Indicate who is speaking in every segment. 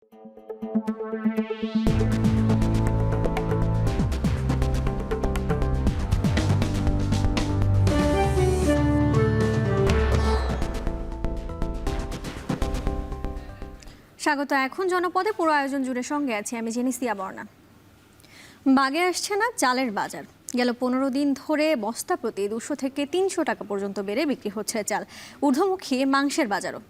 Speaker 1: স্বাগত। এখন জনপদে পুরো আয়োজন জুড়ে সঙ্গে আছি আমি জেনিসিয়া বর্ণা। বাগে আসছে না চালের বাজার। গেল 15 দিন ধরে বস্তা প্রতি 200 থেকে 300 টাকা পর্যন্ত বেড়ে বিক্রি হচ্ছে চাল। ঊর্ধ্বমুখী মাংসের বাজারও।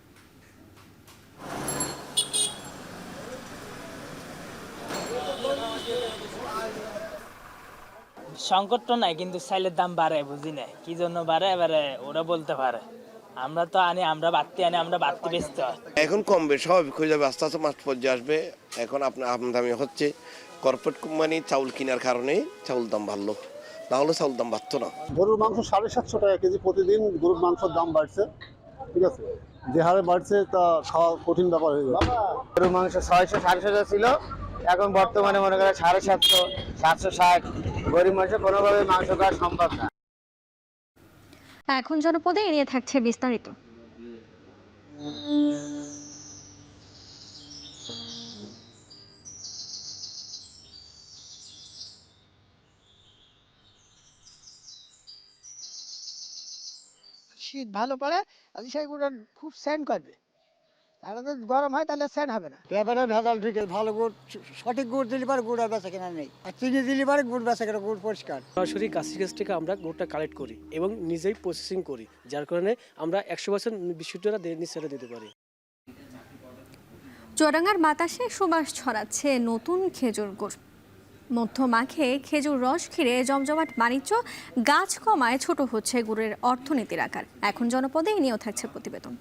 Speaker 2: সংকট তো নাই, কিন্তু চাইলের দাম বাড়ে, বুঝি না কি জন্য বাড়ে, এবারে ওরা বলতে পারে। আমরা তো আনি, আমরা বাড়তি আনি, আমরা বাড়তি বেচতে হয়।
Speaker 3: এখন কমবে, স্বাভাবিক হয়ে যাবে, আস্তে আস্তে মাস পর্যায়ে আসবে। এখন আপনার আমদানি হচ্ছে, কর্পোরেট কোম্পানি চাউল কেনার কারণে চাউল দাম বাড়লো, না হলে চাউল দাম বাড়তো না।
Speaker 4: গরুর মাংস 750 টাকা কেজি প্রতিদিন গরুর মাংসের দাম বাড়ছে, ঠিক আছে, যে হারে বাড়ছে তা খাওয়া কঠিন ব্যাপার হয়ে যাবে।
Speaker 5: গরুর মাংস 600 750 ছিল, এখন বর্তমানে মনে করেন 750 760। গরিব মানুষের কোনোভাবে মাংস খাওয়া সম্ভব না।
Speaker 1: এখন জনপদে এ নিয়ে থাকছে বিস্তারিত।
Speaker 6: শীত ভালো পড়ে, সেইগুলো খুব স্যান্ড করবে। তাহলে তো গরম হয়, তাহলে স্যান্ড হবে না।
Speaker 5: ব্যাপারে ভেজাল, ঠিক আছে, ভালো গুড়, সঠিক গুড় দিলে পারে গুড় আর বেচা কেনা নেই, আর চিনি দিলে পারে গুড় বেচা কেনা, গুড় পরিষ্কার।
Speaker 7: সরাসরি গাছের কাছ থেকে আমরা গুড়টা কালেক্ট করি এবং নিজেই প্রসেসিং করি, যার কারণে আমরা 100% বিশুদ্ধতা নিশ্চয়তা দিতে পারি।
Speaker 1: চুয়াডাঙ্গার বাতাসে সুবাস ছড়াচ্ছে নতুন খেজুর গুড়। মধ্য মাখে খেজুর রস ঘিরে জমজমাট বাণিজ্য। গাছ কমায় ছোট হচ্ছে গুড়ের অর্থনীতির আকার। এখন জনপদে এ নিয়েও থাকছে প্রতিবেদন।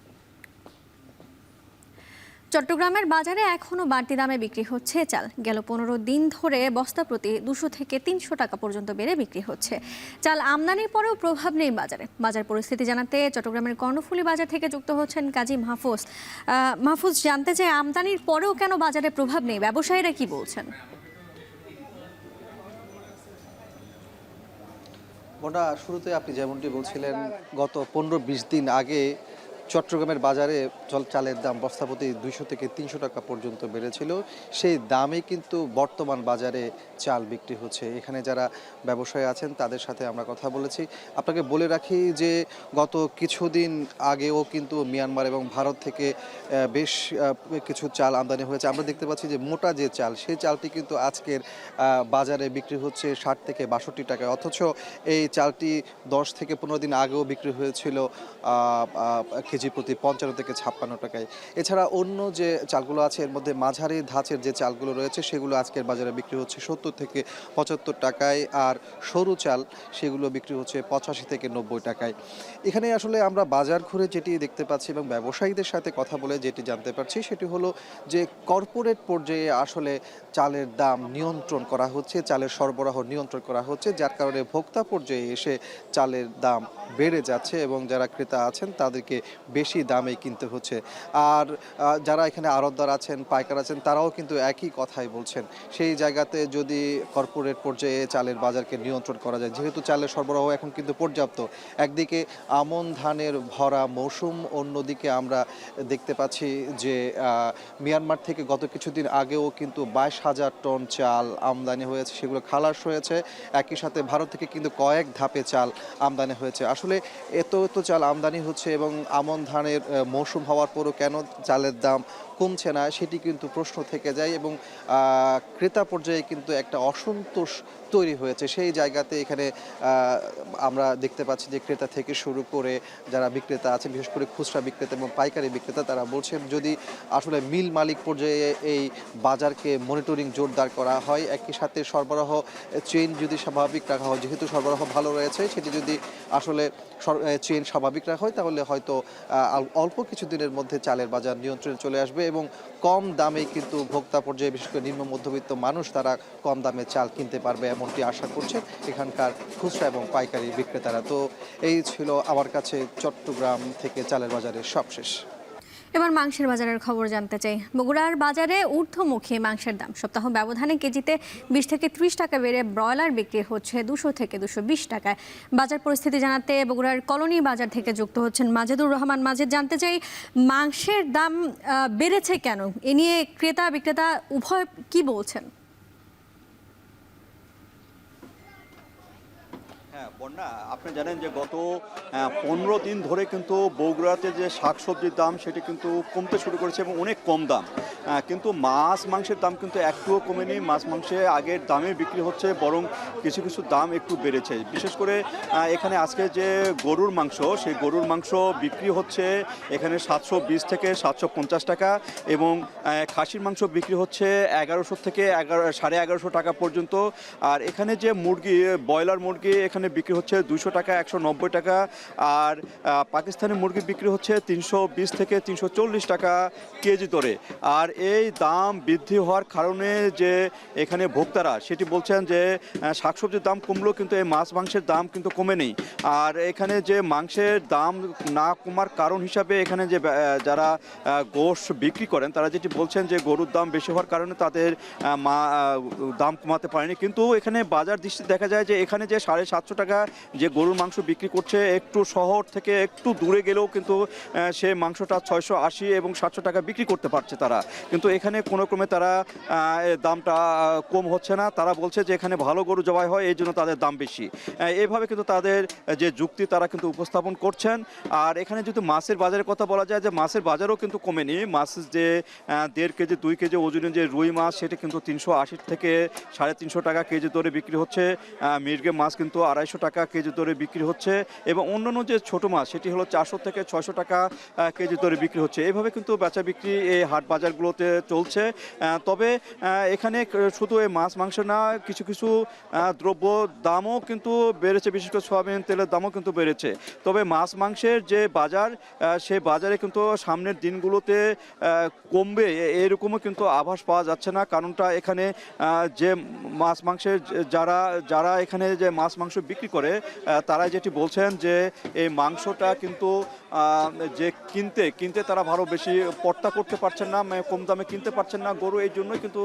Speaker 1: চট্টগ্রামের বাজারে এখনো বাড়তি দামে বিক্রি হচ্ছে চাল। গেল 15 দিন ধরে বস্তা প্রতি 200 থেকে 300 টাকা পর্যন্ত বেড়ে বিক্রি হচ্ছে চাল। আমদানির পরেও প্রভাব নেই বাজারে। বাজার পরিস্থিতি জানাতে চট্টগ্রামের কর্ণফুলী বাজার থেকে যুক্ত হচ্ছেন কাজী মাহফুজ। মাহফুজ, জানতে চাই আমদানির পরেও কেন বাজারে প্রভাব নেই, ব্যবসায়ীরা কি বলছেন?
Speaker 8: ওটা শুরুতে আপনি যেমনটি বলছিলেন, গত 15-20 দিন আগে চট্টগ্রামের বাজারে চালের দাম বস্তাপ্রতি 200 থেকে 300 টাকা পর্যন্ত বেড়েছিল। সেই দামে কিন্তু বর্তমান বাজারে চাল বিক্রি হচ্ছে। এখানে যারা ব্যবসায়ী আছেন তাদের সাথে আমরা কথা বলেছি। আপনাকে বলে রাখি যে গত কিছুদিন আগেও কিন্তু মিয়ানমার এবং ভারত থেকে বেশ কিছু চাল আমদানি হয়েছে। আমরা দেখতে পাচ্ছি যে মোটা যে চাল, সেই চালটি কিন্তু আজকের বাজারে বিক্রি হচ্ছে 60 থেকে 62 টাকায়, অথচ এই চালটি 10 থেকে 15 দিন আগেও বিক্রি হয়েছিল কেজি প্রতি 55 থেকে 56 টাকায়। এছাড়া অন্য যে চালগুলো আছে এর মধ্যে মাঝারি ধাঁচের যে চালগুলো রয়েছে সেগুলো আজকের বাজারে বিক্রি হচ্ছে 70 থেকে 75 টাকায়, আর সরু চাল সেগুলো বিক্রি হচ্ছে 85 থেকে 90 টাকায়। এখানে আসলে আমরা বাজার ঘুরে যেটি দেখতে পাচ্ছি এবং ব্যবসায়ীদের সাথে কথা বলে যেটি জানতে পারছি সেটি হলো যে কর্পোরেট পর্যায়ে আসলে চালের দাম নিয়ন্ত্রণ করা হচ্ছে, চালের সরবরাহ নিয়ন্ত্রণ করা হচ্ছে, যার কারণে ভোক্তা পর্যায়ে এসে চালের দাম বেড়ে যাচ্ছে এবং যারা ক্রেতা আছেন তাদেরকে বেশি দামে কিনতে হচ্ছে। আর যারা এখানে আড়তদার আছেন, পাইকার আছেন, তারাও কিন্তু একই কথাই বলছেন। সেই জায়গাতে যদি কর্পোরেট পর্যায়ে চালের বাজারকে নিয়ন্ত্রণ করা যায়, যেহেতু চালের সরবরাহ এখন কিন্তু পর্যাপ্ত, একদিকে আমন ধানের ভরা মৌসুম, অন্যদিকে আমরা দেখতে পাচ্ছি যে মিয়ানমার থেকে গত কিছুদিন আগেও কিন্তু 22,000 টন চাল আমদানি হয়েছে, সেগুলো খালাস হয়েছে। একই সাথে ভারত থেকে কিন্তু কয়েক ধাপে চাল আমদানি হয়েছে। আসলে এত চাল আমদানি হচ্ছে এবং আমন ধানের মৌসুম হওয়ার পরও কেন চালের দাম কমছে না সেটি কিন্তু প্রশ্ন থেকে যায় এবং ক্রেতা পর্যায়ে কিন্তু একটা অসন্তোষ তৈরি হয়েছে। সেই জায়গাতে এখানে আমরা দেখতে পাচ্ছি যে ক্রেতা থেকে শুরু করে যারা বিক্রেতা আছে, বিশেষ করে খুচরা বিক্রেতা এবং পাইকারি বিক্রেতা, তারা বলছেন যদি আসলে মিল মালিক পর্যায়ে এই বাজারকে মনিটরিং জোরদার করা হয়, একই সাথে সরবরাহ চেইন যদি স্বাভাবিক রাখা হয়, যেহেতু সরবরাহ ভালো রয়েছে, সেটি যদি আসলে চেইন স্বাভাবিক রাখা হয় তাহলে হয়তো অল্প কিছুদিনের মধ্যে চালের বাজার নিয়ন্ত্রণে চলে আসবে এবং কম দামে কিন্তু ভোক্তা পর্যায়ে বিশেষ করে নিম্ন মধ্যবিত্ত মানুষ তারা কম দামে চাল কিনতে পারবে, এমনটি আশা করছেন এখানকার খুচরা এবং পাইকারি বিক্রেতারা। তো এই ছিল আমার কাছে চট্টগ্রাম থেকে চালের বাজারের সবশেষ।
Speaker 1: এবার মাংসের বাজারের খবর জানতে চাই। বগুড়ার বাজারে ঊর্ধ্বমুখী মাংসের দাম, সপ্তাহ ব্যবধানে কেজিতে 20 থেকে 30 টাকা বেড়ে ব্রয়লার বিক্রি হচ্ছে 200 থেকে 220 টাকায়। বাজার পরিস্থিতি জানাতে বগুড়ার কলোনি বাজার থেকে যুক্ত হচ্ছেন মাজেদুর রহমান মাজেদ। জানতে চাই, মাংসের দাম বেড়েছে কেন? এ নিয়ে ক্রেতা বিক্রেতা উভয় কি বলছেন?
Speaker 9: বন্যা, আপনি জানেন যে গত 15 দিন ধরে কিন্তু বগুড়াতে যে শাকসবজির দাম সেটি কিন্তু কমতে শুরু করেছে এবং অনেক কম দাম, কিন্তু মাছ মাংসের দাম কিন্তু একটুও কমেনি। মাছ মাংসে আগের দামে বিক্রি হচ্ছে, বরং কিছু কিছু দাম একটু বেড়েছে। বিশেষ করে এখানে আজকে যে গরুর মাংস, সেই গরুর মাংস বিক্রি হচ্ছে এখানে 720 থেকে 750 টাকা এবং খাসির মাংস বিক্রি হচ্ছে 1100 থেকে 1150 টাকা পর্যন্ত। আর এখানে যে মুরগি, ব্রয়লার মুরগি এখানে বিক্রি হচ্ছে 200 টাকা, 190 টাকা। আর পাকিস্তানি মুরগি বিক্রি হচ্ছে 320 থেকে 340 টাকা কেজি দরে। আর এই দাম বৃদ্ধি হওয়ার কারণে যে এখানে ভোক্তারা সেটি বলছেন যে শাকসবজির দাম কমলেও কিন্তু এই মাছ মাংসের দাম কিন্তু কমে নেই। আর এখানে যে মাংসের দাম না কমার কারণ হিসাবে এখানে যে যারা গোশ বিক্রি করেন তারা যেটি বলছেন যে গরুর দাম বেশি হওয়ার কারণে তাদের দাম কমাতে পারেনি। কিন্তু এখানে বাজার দৃষ্টিতে দেখা যায় যে এখানে যে 750 টাকা যে গরুর মাংস বিক্রি করছে, একটু শহর থেকে একটু দূরে গেলেও কিন্তু সে মাংসটা 680 এবং 700 টাকা বিক্রি করতে পারছে তারা। কিন্তু এখানে কোনো ক্রমে তারা দামটা কম হচ্ছে না। তারা বলছে যে এখানে ভালো গরু জবাই হয়, এই জন্য তাদের দাম বেশি। এইভাবে কিন্তু তাদের যে যুক্তি তারা কিন্তু উপস্থাপন করছেন। আর এখানে যদি মাছের বাজারের কথা বলা যায়, যে মাছের বাজারও কিন্তু কমেনি। মাছ যে 1.5 কেজি 2 কেজি ওজনের যে রুই মাছ সেটা কিন্তু 380 থেকে 350 টাকা কেজি দরে বিক্রি হচ্ছে। মির্গে মাছ কিন্তু 250 টাকা কেজি দরে বিক্রি হচ্ছে এবং অন্যান্য যে ছোট মাছ সেটি হলো 400 থেকে 600 টাকা কেজি দরে বিক্রি হচ্ছে। এইভাবে কিন্তু বেচা বিক্রি এই হাট বাজারগুলোতে চলছে। তবে এখানে শুধু এই মাছ মাংস না, কিছু কিছু দ্রব্য দামও কিন্তু বেড়েছে, বিশেষ করে সয়াবিন তেলের দামও কিন্তু বেড়েছে। তবে মাছ মাংসের যে বাজার, সেই বাজারে কিন্তু সামনের দিনগুলোতে কমবে এরকমও কিন্তু আভাস পাওয়া যাচ্ছে না। কারণটা এখানে যে মাছ মাংসের যারা এখানে যে মাছ মাংস বিক্রি করে তারা যেটি বলছেন যে এই মাংসটা কিন্তু যে কিনতে তারা ভালো বেশি পর্তা করতে পারছেন না, কম দামে কিনতে পারছেন না গরু। এই জন্যই কিন্তু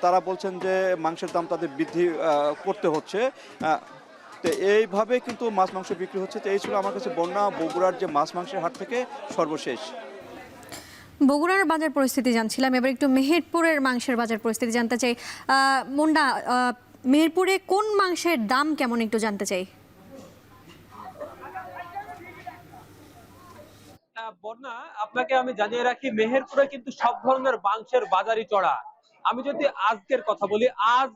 Speaker 9: তারা বলছেন যে মাংসের দাম তাদের বৃদ্ধি করতে হচ্ছে। তো এইভাবে কিন্তু মাছ মাংস বিক্রি হচ্ছে। তো এই ছিল আমার কাছে বন্যা বগুড়ার যে মাছ মাংসের হাট থেকে সর্বশেষ।
Speaker 1: বগুড়ার বাজার পরিস্থিতি জানছিলাম, এবার একটু মেহেরপুরের মাংসের বাজার পরিস্থিতি জানতে চাই। মুন্ডা, মেহেরপুরে কোন মাংসের দাম কেমন একটু জানতে চাই।
Speaker 10: বন্যা, আপনাকে আমি জানিয়ে রাখি, মেহেরপুরে কিন্তু সব ধরনের মাংসের বাজারই চড়া। আমি যদি আজকের কথা বলি, আজ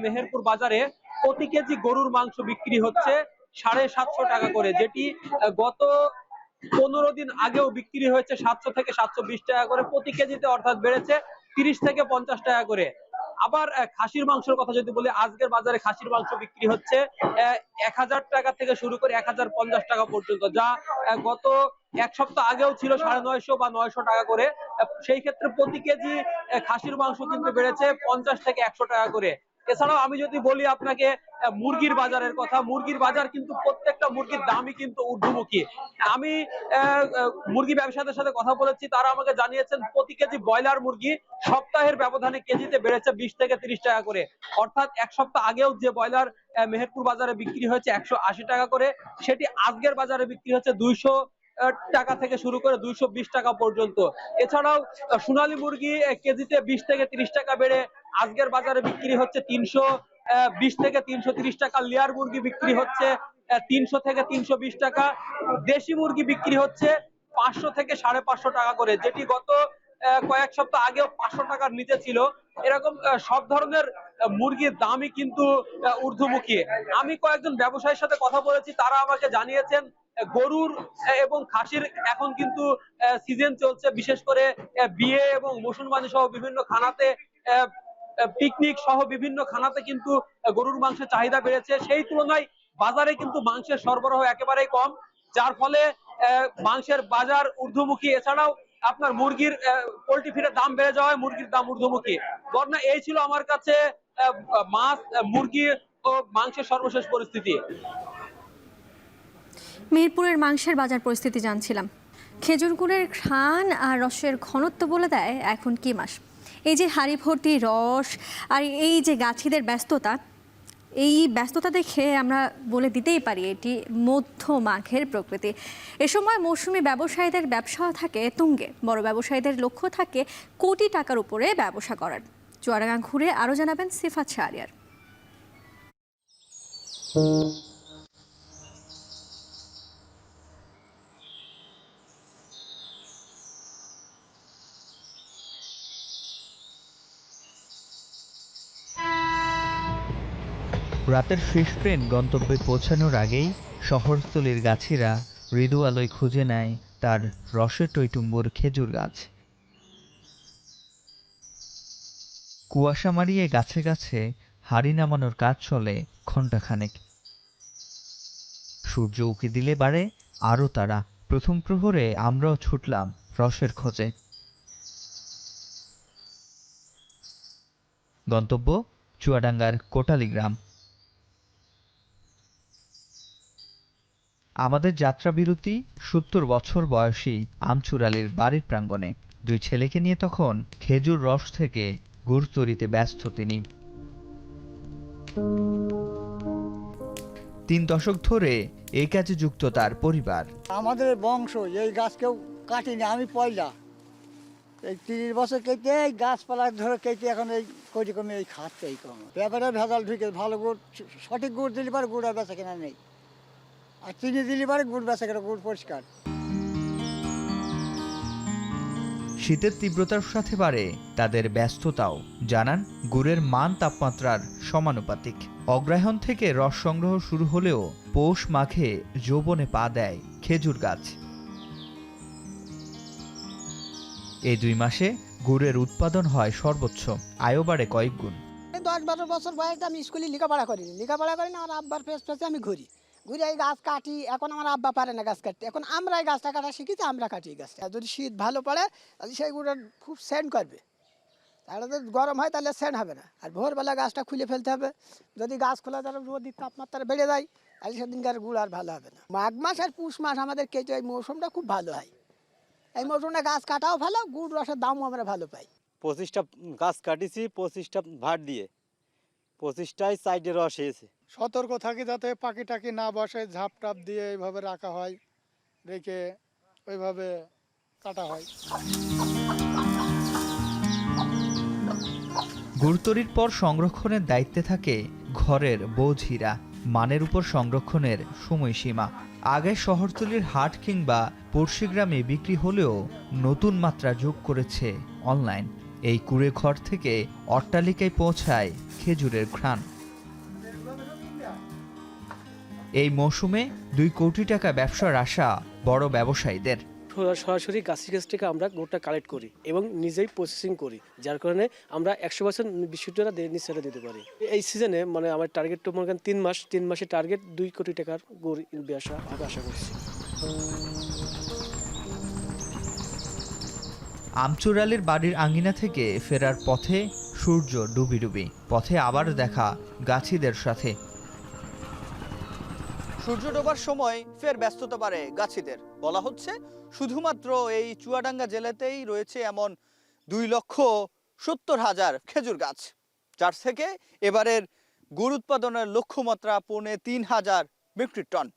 Speaker 10: মেহেরপুর বাজারে প্রতি কেজি গরুর মাংস বিক্রি হচ্ছে 750 টাকা করে, যেটি গত 15 দিন আগেও বিক্রি হয়েছে 700 থেকে 720 টাকা করে প্রতি কেজিতে, অর্থাৎ বেড়েছে 30 থেকে 50 টাকা করে। আবার খাসির মাংসের কথা যদি বলি, আজকের বাজারে খাসির মাংস বিক্রি হচ্ছে 1000 টাকা থেকে শুরু করে 1050 টাকা পর্যন্ত, যা গত এক সপ্তাহ আগেও ছিল 950 বা 900 টাকা করে। সেই ক্ষেত্রে প্রতি কেজি খাসির মাংস কিন্তু বেড়েছে 50 থেকে 100 টাকা করে। এছাড়াও আমি যদি বলি আপনাকে মুরগির বাজারের কথা, মুরগির বাজার কিন্তু প্রত্যেকটা মুরগির দামই কিন্তু ঊর্ধ্বমুখী। আমি মুরগি ব্যবসায়ীদের সাথে কথা বলেছি, তারা আমাকে জানিয়েছেন প্রতি কেজি ব্রয়লার মুরগি সপ্তাহের ব্যবধানে কেজিতে বেড়েছে 20 থেকে 30 টাকা করে। অর্থাৎ এক সপ্তাহ আগেও যে ব্রয়লার মেহেরপুর বাজারে বিক্রি হয়েছে 180 টাকা করে, সেটি আজকের বাজারে বিক্রি হচ্ছে 200 টাকা থেকে শুরু করে 220 টাকা পর্যন্ত। এছাড়াও সোনালী মুরগি কেজিতে 20 থেকে 30 টাকা বেড়ে আজকের বাজারে বিক্রি হচ্ছে 320 থেকে 330 টাকা। লেয়ার মুরগি বিক্রি হচ্ছে 300 থেকে 320 টাকা। দেশি মুরগি বিক্রি হচ্ছে 500 থেকে 550 টাকা করে, যেটি গত কয়েক সপ্তাহ আগেও 500 টাকার নিচে ছিল। এরকম সব ধরনের মুরগির দামই কিন্তু ঊর্ধ্বমুখী। আমি কয়েকজন ব্যবসায়ীর সাথে কথা বলেছি, তারা আমাকে জানিয়েছেন গরুর এবং খাসির এখন কিন্তু সিজন চলছে, বিশেষ করে বিয়ে এবং মুসলমানি সহ বিভিন্ন খানাতে, পিকনিক সহ বিভিন্ন খানাতে কিন্তু গরুর মাংসের চাহিদা বেড়েছে। সেই তুলনায় বাজারে কিন্তু মাংসের সরবরাহ একেবারেই কম, যার ফলে মাংসের বাজার ঊর্ধ্বমুখী। এছাড়াও আপনার মুরগির পোল্ট্রি ফিডের দাম বেড়ে যাওয়ায় মুরগির দাম ঊর্ধ্বমুখী। বর্ণা, এই ছিল আমার কাছে মাছ, মুরগি ও মাংসের সর্বশেষ পরিস্থিতি।
Speaker 1: মেহেরপুরের মাংসের বাজার পরিস্থিতি জানছিলাম। খেজুর গুড়ের ঘ্রাণ আর রসের ঘনত্ব বলে দেয় এখন কি মাস। এই যে হাড়ি ভর্তি রস আর এই যে গাছিদের ব্যস্ততা, এই ব্যস্ততা দেখে আমরা বলে দিতেই পারি এটি মধ্য মাঘের প্রকৃতি। এ সময় মৌসুমী ব্যবসায়ীদের ব্যবসা থাকে তুঙ্গে, বড় ব্যবসায়ীদের লক্ষ্য থাকে কোটি টাকার উপরে ব্যবসা করার। চুয়াডাঙ্গা ঘুরে আরও জানাবেন সিফাত শাহরিয়ার।
Speaker 11: রাতের শেষ ট্রেন গন্তব্যে পৌঁছানোর আগেই শহরতলির গাছিরা মৃদু আলোয় খুঁজে নেয় তার রসে টইটুম্বুর খেজুর গাছ। কুয়াশা মারিয়ে গাছে গাছে হাড়ি নামানোর কাজ চলে ঘণ্টাখানেক। সূর্য উঁকি দিলে বাড়ে আরও তারা। প্রথম প্রহরে আমরাও ছুটলাম রসের খোঁজে। গন্তব্য চুয়াডাঙ্গার কোটালী গ্রাম। আমাদের যাত্রা বিরতি ৭০ বছর বয়সী আমচুর আলীর বাড়ির প্রাঙ্গণে। দুই ছেলেকে নিয়ে তখন খেজুর রস থেকে গুড় তৈরিতে ব্যস্ত তিনি। ৩ দশক ধরে এই কাজে যুক্ত তার পরিবার।
Speaker 6: আমাদের বংশ এই গাছ কেউ কাটিনি, আমি পয়লা এই ৩০ বছর কেটে এই গাছপালা ধরে কেটে এখন এই করি কমে এই খাচ্ছে। এই কম ব্যাপারে ভেজাল ঢুকে, ভালো গুড় সঠিক গুড় দিলে পারে গুড় আর বেচা কেনা নেই, আর চিনি দিলে পারে গুড় বেচা কেনা, গুড় পরিষ্কার।
Speaker 11: শীতের তীব্রতার সাথে বাড়ে তাদের ব্যস্ততাও। জানান গুড়ের মান তাপমাত্রার সমানুপাতিক। অগ্রহায়ণ থেকে রস সংগ্রহ শুরু হলেও পৌষ মাঘে যৌবনে পা দেয় খেজুর গাছ। এই 2 মাসে গুড়ের উৎপাদন হয় সর্বোচ্চ, আয়ও বাড়ে কয়েক গুণ।
Speaker 6: 10-12 বছর বয়সে আমি স্কুলে লেখাপড়া করিনি, আমার আব্বার পেছনে আমি ঘুরি এই গাছ কাটি। এখন আমার আব্বা পারে না গাছ কাটতে, এখন আমরা এই গাছটা কাটা শিখেছি, আমরা কাটি এই গাছটা। যদি শীত ভালো পড়ে তাহলে সেই গুঁড়ো খুব সেন্ট করবে, তাহলে যদি গরম হয় তাহলে সেন্ট হবে না। আর ভোরবেলা গাছটা খুলে ফেলতে হবে, যদি গাছ খোলা ধরো রোদের তাপমাত্রা বেড়ে যায় তাহলে সেদিনকার গুড় আর ভালো হবে না। মাঘ মাস আর পুষ মাস আমাদের কেটে এই মৌসুমটা খুব ভালো হয়। এই মৌসুমটা গাছ কাটাও ভালো, গুড় রসের দামও আমরা ভালো পাই।
Speaker 12: 25টা গাছ কাটিছি, 25টা ভাট দিয়ে, 25টাই সাইডে রস হয়েছে।
Speaker 4: সতর্ক থাকি যাতে পাখি টাকি না বসে, ঝাপ টাপ দিয়ে এইভাবে রাখা হয়, রেখে ওইভাবে কাটা হয়।
Speaker 11: গুড় তৈরির পর সংরক্ষণের দায়িত্বে থাকে ঘরের বোঝিরা। মানের উপর সংরক্ষণের সময়সীমা। আগে শহরতলির হাট কিংবা পড়শি গ্রামে বিক্রি হলেও নতুন মাত্রা যোগ করেছে অনলাইন। এই কুড়ে ঘর থেকে অট্টালিকায় পৌঁছায় খেজুরের ঘ্রাণ। এই মৌসুমে 2 কোটি টাকা ব্যবসার আশা বড় ব্যবসায়ীদের।
Speaker 7: সরাসরি গাছের কাছ থেকে আমরা গুড়টা কালেক্ট করি এবং নিজেই প্রসেসিং করি, যার কারণে আমরা 100% বিশুদ্ধতা নিশ্চয়তা দিতে পারি। এই সিজনে মানে আমার টার্গেট তো মনে করেন 3 মাসের টার্গেট 2 কোটি টাকার গুড় ব্যবসা আশা করছি।
Speaker 11: আমচুর আলীর বাড়ির আঙ্গিনা থেকে ফেরার পথে সূর্য ডুবি ডুবি। পথে আবার দেখা গাছিদের সাথে।
Speaker 13: সূর্য ডোবার সময় ফের ব্যস্ততা বাড়ে গাছিদের। বলা হচ্ছে শুধুমাত্র এই চুয়াডাঙ্গা জেলাতেই রয়েছে এমন 2,70,000 খেজুর গাছ, যার থেকে এবারের গুড় উৎপাদনের লক্ষ্যমাত্রা 3,500 মেট্রিক টন।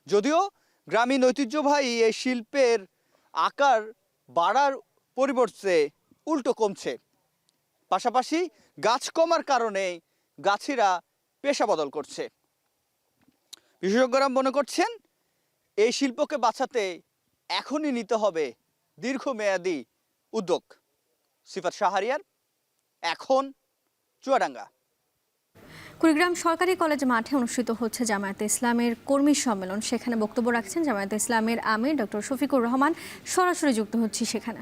Speaker 13: যদিও গ্রামীণ ঐতিহ্যবাহী এই শিল্পের আকার বাড়ার পরিবর্তে উল্টো কমছে। পাশাপাশি গাছ কমার কারণে গাছিরা পেশা বদল করছে। বিশেষজ্ঞরা মনে করছেন এই শিল্পকে বাঁচাতে এখনই নিতে হবে দীর্ঘমেয়াদী উদ্যোগ। সিফাত শাহরিয়ার, এখন চুয়াডাঙ্গা।
Speaker 1: কুড়িগ্রাম সরকারি কলেজ মাঠে অনুষ্ঠিত হচ্ছে জামায়াতে ইসলামের কর্মী সম্মেলন। সেখানে বক্তব্য রাখছেন জামায়াতে ইসলামের আমির ডক্টর শফিকুর রহমান। সরাসরি যুক্ত হচ্ছি সেখানে।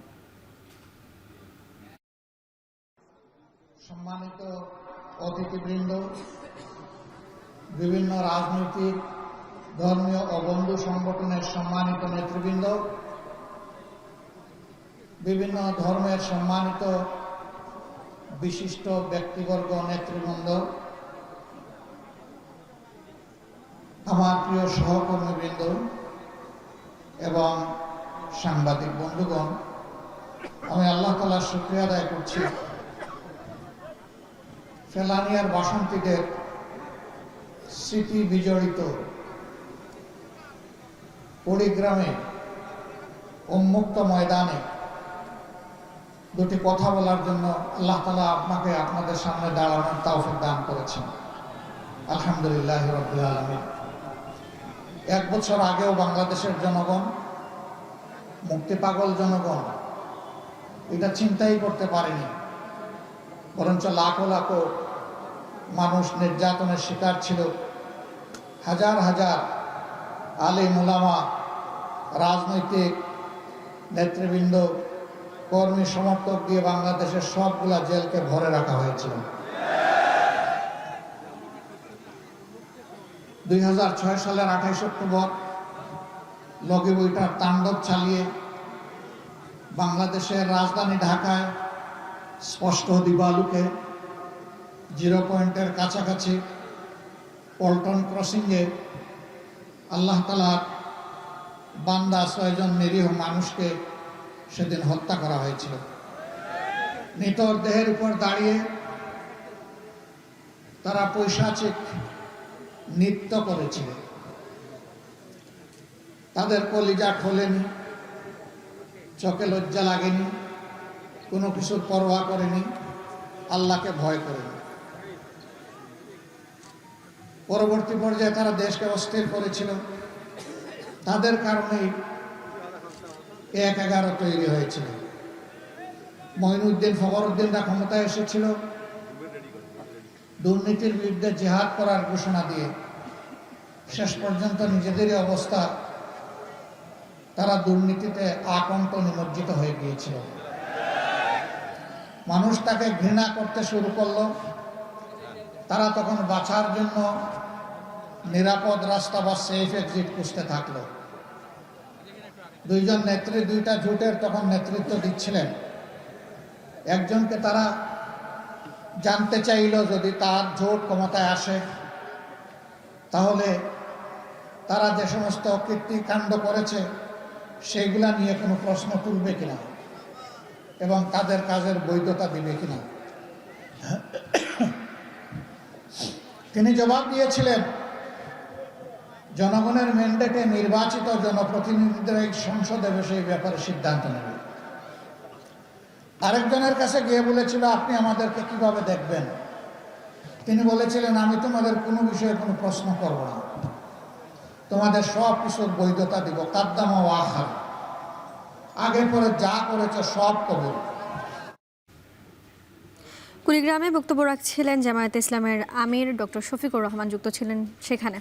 Speaker 14: সম্মানিত অতিথিবৃন্দ, বিভিন্ন রাজনৈতিক, ধর্মীয় ও বন্ধু সংগঠনের সম্মানিত নেতৃবৃন্দ, বিভিন্ন ধর্মের সম্মানিত বিশিষ্ট ব্যক্তিবর্গ, নেতৃবৃন্দ, আমার প্রিয় সহকর্মীবৃন্দ এবং সাংবাদিক বন্ধুগণ, আমি আল্লাহ তাআলার শুকরিয়া আদায় করছি ফেলানিয়ার বাসন্তীদের স্মৃতি বিজড়িত কুড়িগ্রামে উন্মুক্ত ময়দানে দুটি কথা বলার জন্য আল্লাহ তাআলা আপনাকে আপনাদের সামনে দাঁড়ানোর তৌফিক দান করেছেন। আলহামদুলিল্লাহ রাব্বিল আলামিন। 1 বছর আগেও বাংলাদেশের জনগণ, মুক্তিপাগল জনগণ এটা চিন্তাই করতে পারেনি, বরঞ্চ লাখো লাখো মানুষ নির্যাতনের শিকার ছিল। হাজার হাজার আলেম ওলামা, রাজনৈতিক নেতৃবৃন্দ, কর্মী সমর্থক দিয়ে বাংলাদেশের সবগুলা জেলকে ভরে রাখা হয়েছিল। 2006 সালের 28 অক্টোবর লগি বইটার তাণ্ডব চালিয়ে বাংলাদেশের রাজধানী ঢাকায় স্পষ্ট দিবালুকে জিরো পয়েন্টের কাছাকাছি পল্টন ক্রসিংয়ে আল্লাহ তাআলার বান্দা 6 জন নিরীহ মানুষকে সেদিন হত্যা করা হয়েছিল। নিতর দেহের উপর দাঁড়িয়ে তারা পৈশাচিক নৃত্য করেছিল। তাদের কলিজা খোলেনি, চোখে লজ্জা লাগেনি, কোনো কিছুর পরোয়া করেনি, আল্লাহকে ভয় করেনি। পরবর্তী পর্যায়ে তারা দেশকে অস্থির করেছিল। তাদের কারণেই 1/11 তৈরি হয়েছিল। মঈনুদ্দিন ফখরুদ্দিনরা ক্ষমতায় এসেছিল দুর্নীতির বিরুদ্ধে জিহাদ করার ঘোষণা দিয়ে। শেষ পর্যন্ত নিজেদেরই অবস্থা, তারা দুর্নীতিতে আকণ্ঠ নিমজ্জিত হয়ে গিয়েছিল। মানুষ তাকে ঘৃণা করতে শুরু করলো। তারা তখন বাঁচার জন্য নিরাপদ রাস্তা বা সেফ এক্সিট খুঁজতে থাকলো। 2 জন নেত্রী 2টা জোটের তখন নেতৃত্ব দিচ্ছিলেন। একজনকে তারা জানতে চাইল যদি তার জোট ক্ষমতায় আসে তাহলে তারা যে সমস্ত কীর্তিকাণ্ড করেছে সেইগুলা নিয়ে কোনো প্রশ্ন তুলবে কিনা এবং তাদের কাজের বৈধতা দিবে কিনা। তিনি জবাব দিয়েছিলেন, জনগণের ম্যান্ডেটে নির্বাচিত জনপ্রতিনিধিদের এই সংসদে বসে এই ব্যাপারে সিদ্ধান্ত নেবে। আরেকজনের কাছে গিয়ে বলেছিল, আপনি আমাদেরকে কিভাবে দেখবেন? তিনি বলেছিলেন, আমি তোমাদের কোনো বিষয়ে কোনো প্রশ্ন করব না, তোমাদের সব কিছুর বৈধতা দিব। কাদ্দামা ওয়াখার, আগে পরে যা করেছে সব কবুল।
Speaker 1: কুড়িগ্রামে বক্তব্য রাখছিলেন জামায়াতে ইসলামের আমির ডক্টর শফিকুর রহমান, যুক্ত ছিলেন সেখানে।